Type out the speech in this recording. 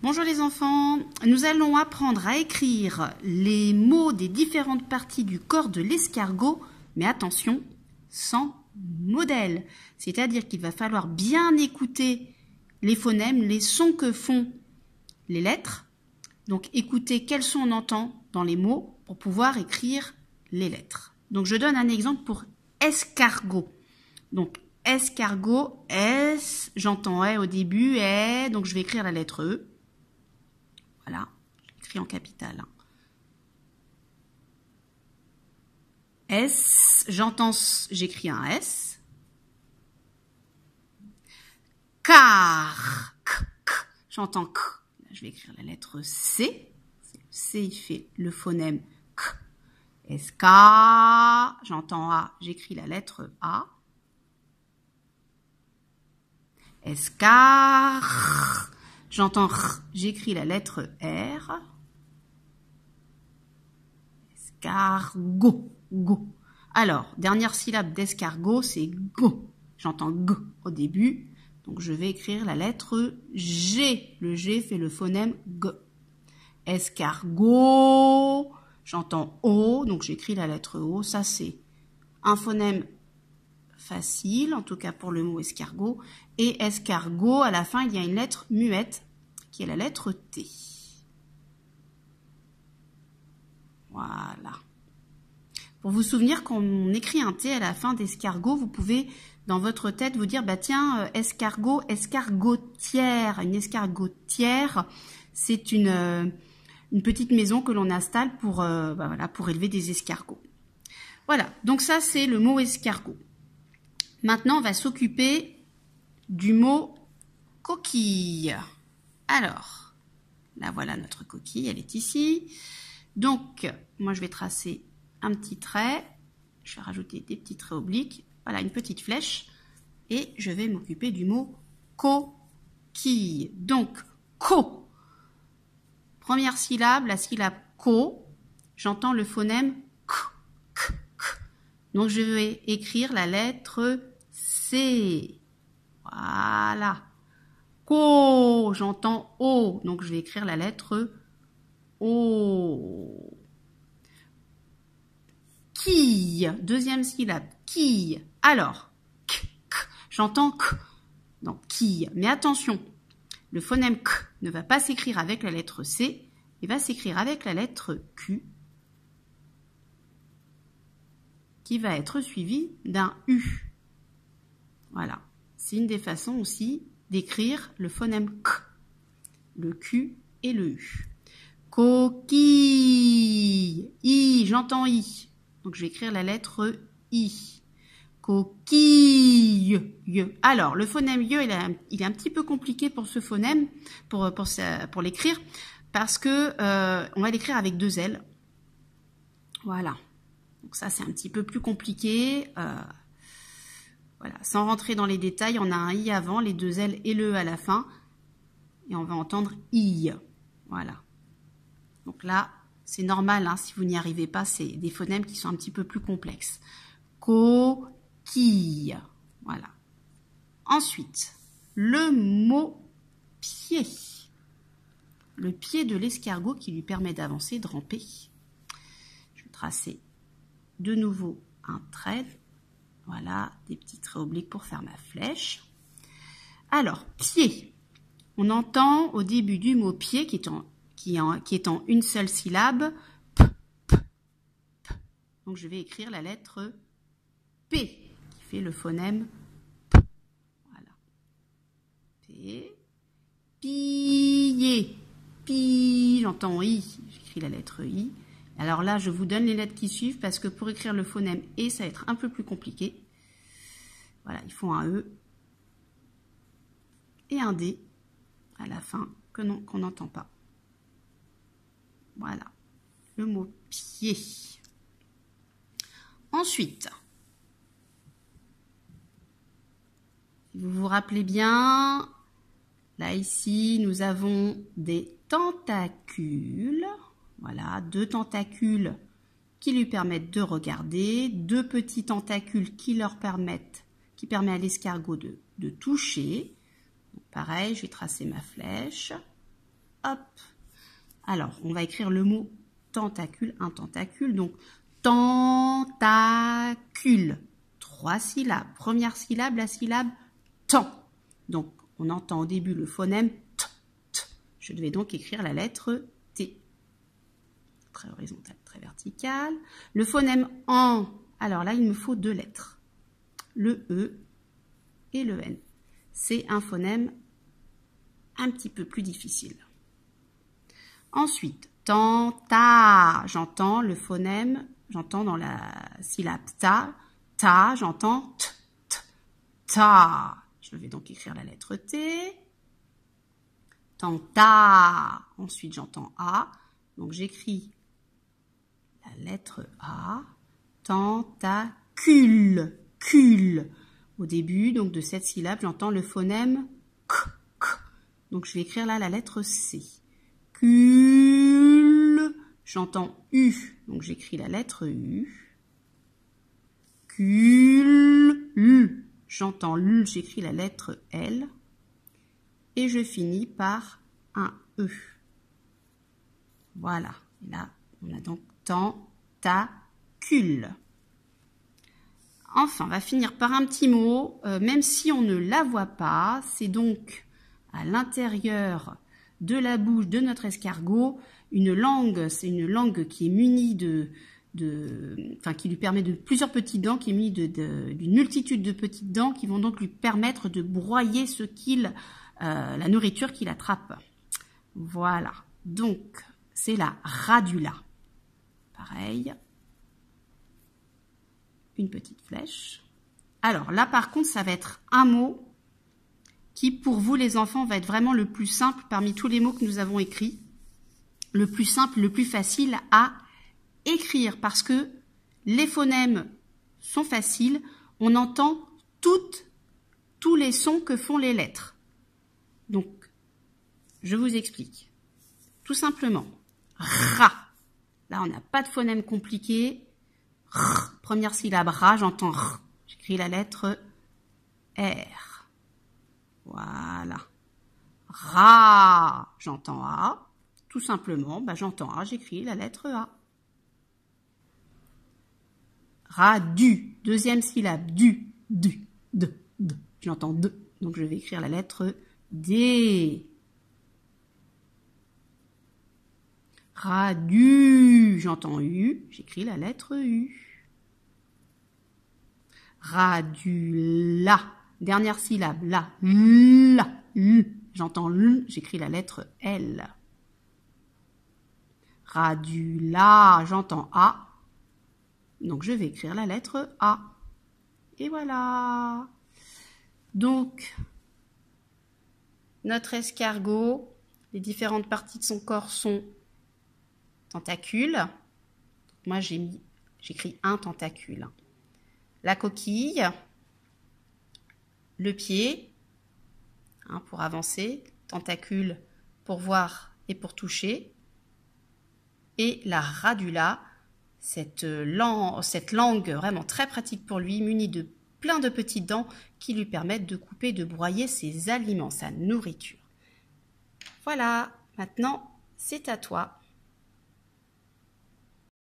Bonjour les enfants, nous allons apprendre à écrire les mots des différentes parties du corps de l'escargot, mais attention, sans modèle. C'est-à-dire qu'il va falloir bien écouter les phonèmes, les sons que font les lettres. Donc écoutez quels sons on entend dans les mots pour pouvoir écrire les lettres. Donc je donne un exemple pour escargot. Donc escargot, S, j'entends E au début, E, donc je vais écrire la lettre E. Voilà, j'écris en capital. S, j'entends, j'écris un S. Car, j'entends K, là, je vais écrire la lettre C. C, il fait le phonème K. Escar, j'entends A, j'écris la lettre A. Escar, j'entends R, j'écris la lettre R. Escargot, go. Alors, dernière syllabe d'escargot, c'est go. J'entends G au début, donc je vais écrire la lettre G. Le G fait le phonème G. Escargot, j'entends O, donc j'écris la lettre O. Ça, c'est un phonème facile, en tout cas pour le mot escargot. Et escargot, à la fin, il y a une lettre muette, qui est la lettre T. Voilà. Pour vous souvenir, quand on écrit un T à la fin d'escargot, vous pouvez, dans votre tête, vous dire, bah tiens, escargot, escargotière. Une escargotière, c'est une petite maison que l'on installe pour, voilà, pour élever des escargots. Voilà, donc ça, c'est le mot escargot. Maintenant, on va s'occuper du mot coquille. Alors, là, voilà notre coquille, elle est ici. Donc, moi, je vais tracer un petit trait. Je vais rajouter des petits traits obliques. Voilà, une petite flèche. Et je vais m'occuper du mot coquille. Donc, co. Première syllabe, la syllabe co. J'entends le phonème k, k, k. Donc, je vais écrire la lettre C. Voilà. Co, j'entends O. Donc, je vais écrire la lettre O. Quille, deuxième syllabe, quille. Alors, k, k, j'entends k. Donc, quille. Mais attention, le phonème k ne va pas s'écrire avec la lettre C, il va s'écrire avec la lettre Q, qui va être suivie d'un U. Voilà. C'est une des façons aussi d'écrire le phonème K, le Q et le U. Coquille, I, j'entends I. Donc je vais écrire la lettre I. Coquille, Y. Alors, le phonème Y, il est un petit peu compliqué pour ce phonème, pour l'écrire, parce que on va l'écrire avec deux L. Voilà. Donc ça, c'est un petit peu plus compliqué. Voilà, sans rentrer dans les détails, on a un I avant, les deux L et le E à la fin. Et on va entendre I. Voilà. Donc là, c'est normal, hein, si vous n'y arrivez pas, c'est des phonèmes qui sont un petit peu plus complexes. Coquille. Voilà. Ensuite, le mot pied. Le pied de l'escargot qui lui permet d'avancer, de ramper. Je vais tracer de nouveau un trait. Voilà, des petits traits obliques pour faire ma flèche. Alors, pied. On entend au début du mot pied, qui est en une seule syllabe, p, p, p. Donc, je vais écrire la lettre P, qui fait le phonème P. Voilà. P. Piller. Pi, j'entends I, j'écris la lettre I. Alors là, je vous donne les lettres qui suivent parce que pour écrire le phonème E, ça va être un peu plus compliqué. Voilà, il faut un E et un D à la fin qu'on n'entend pas. Voilà, le mot pied. Ensuite, si vous vous rappelez bien, là ici, nous avons des tentacules. Voilà, deux tentacules qui lui permettent de regarder, deux petits tentacules qui permettent à l'escargot de toucher. Donc, pareil, je vais tracer ma flèche. Hop. Alors, on va écrire le mot tentacule, un tentacule. Donc, tentacule. 3 syllabes. Première syllabe, la syllabe tant. Donc, on entend au début le phonème t, t. Je vais donc écrire la lettre T. Très horizontal, très vertical. Le phonème en. Alors là, il me faut 2 lettres. Le E et le N. C'est un phonème un petit peu plus difficile. Ensuite, tenta. J'entends le phonème, j'entends dans la syllabe ta, j'entends t, t, ta. Je vais donc écrire la lettre T. Tenta. Ensuite, j'entends A. Donc, j'écris la lettre A. Tentacule. Cule. Au début, donc, de cette syllabe, j'entends le phonème k, k. Donc, je vais écrire là la lettre C. Cule. J'entends U. Donc, j'écris la lettre U. Cule. L. J'entends L, j'écris la lettre L. Et je finis par un E. Voilà. Et là, on a donc tentacule. Enfin, on va finir par un petit mot, même si on ne la voit pas. C'est donc à l'intérieur de la bouche de notre escargot une langue. C'est une langue qui est munie qui lui permet de plusieurs petites dents, qui est munie d'une multitude de petites dents qui vont donc lui permettre de broyer la nourriture qu'il attrape. Voilà. Donc, c'est la radula. Pareil. Une petite flèche. Alors là, par contre, ça va être un mot qui, pour vous, les enfants, va être vraiment le plus simple parmi tous les mots que nous avons écrits. Le plus simple, le plus facile à écrire parce que les phonèmes sont faciles. On entend tous les sons que font les lettres. Donc, je vous explique. Tout simplement, ra. Là, on n'a pas de phonème compliqué. R. Première syllabe, ra, j'entends R. J'écris la lettre R. Voilà. Ra, j'entends A. Tout simplement, j'entends A, j'écris la lettre A. Radu, deuxième syllabe, du, D. J'entends D, donc je vais écrire la lettre D. Radu, j'entends U, j'écris la lettre U. Radula, dernière syllabe, la, L, j'entends L, j'écris la lettre L. Radula, j'entends A, donc je vais écrire la lettre A. Et voilà. Donc, notre escargot, les différentes parties de son corps sont tentacules. Moi, j'écris un tentacule. La coquille, le pied, pour avancer, tentacule pour voir et pour toucher, et la radula, cette langue vraiment très pratique pour lui, munie de plein de petites dents qui lui permettent de couper, de broyer ses aliments, sa nourriture. Voilà, maintenant c'est à toi.